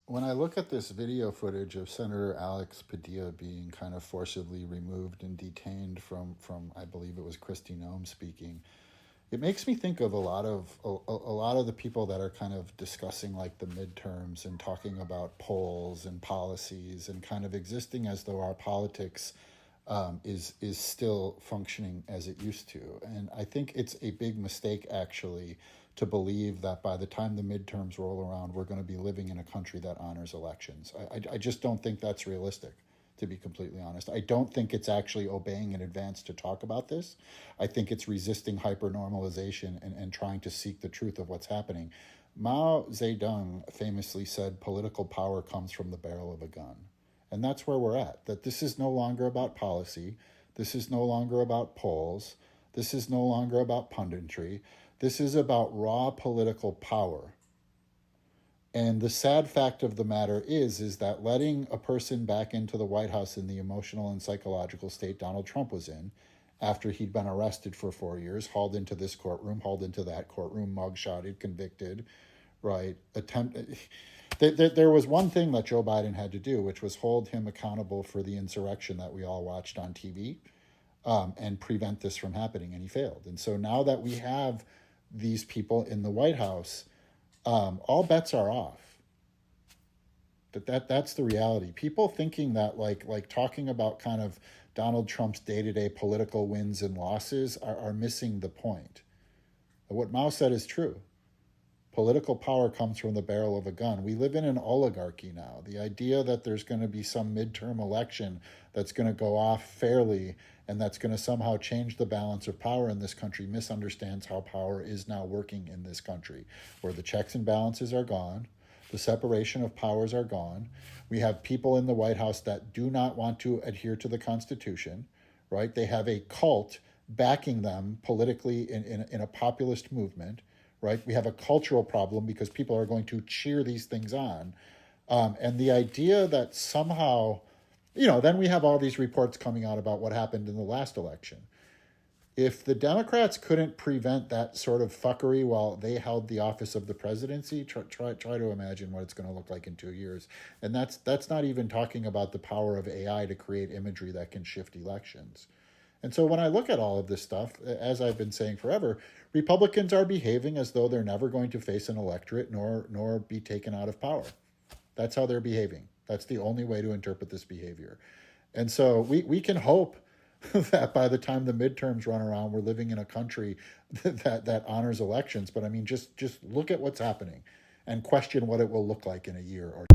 When I look at this video footage of Senator Alex Padilla being kind of forcibly removed and detained from I believe it was Kristi Noem speaking, it makes me think of a lot of the people that are kind of discussing like the midterms and talking about polls and policies and kind of existing as though our politics is still functioning as it used to. And I think it's a big mistake actually to believe that by the time the midterms roll around, we're going to be living in a country that honors elections. I just don't think that's realistic, to be completely honest. I don't think it's actually obeying in advance to talk about this. I think it's resisting hypernormalization and trying to seek the truth of what's happening. Mao Zedong famously said political power comes from the barrel of a gun. And that's where we're at, that this is no longer about policy. This is no longer about polls. This is no longer about punditry. This is about raw political power. And the sad fact of the matter is that letting a person back into the White House in the emotional and psychological state Donald Trump was in, after he'd been arrested for 4 years, hauled into this courtroom, hauled into that courtroom, mugshotted, convicted, right? There was one thing that Joe Biden had to do, which was hold him accountable for the insurrection that we all watched on TV, and prevent this from happening, and he failed. And so now that we have these people in the White House, all bets are off. But that's the reality. People thinking that like talking about kind of Donald Trump's day-to-day political wins and losses are missing the point. What Mao said is true. Political power comes from the barrel of a gun. We live in an oligarchy now. The idea that there's going to be some midterm election that's going to go off fairly and that's going to somehow change the balance of power in this country misunderstands how power is now working in this country, where the checks and balances are gone, the separation of powers are gone. We have people in the White House that do not want to adhere to the Constitution, right? They have a cult backing them politically in a populist movement, right? We have a cultural problem because people are going to cheer these things on. And the idea that somehow, then we have all these reports coming out about what happened in the last election. If the Democrats couldn't prevent that sort of fuckery while they held the office of the presidency, try to imagine what it's going to look like in 2 years. And that's not even talking about the power of AI to create imagery that can shift elections. And so when I look at all of this stuff, as I've been saying forever, Republicans are behaving as though they're never going to face an electorate nor be taken out of power. That's how they're behaving. That's the only way to interpret this behavior. And so we can hope that by the time the midterms run around, we're living in a country that honors elections. But I mean, just look at what's happening and question what it will look like in a year or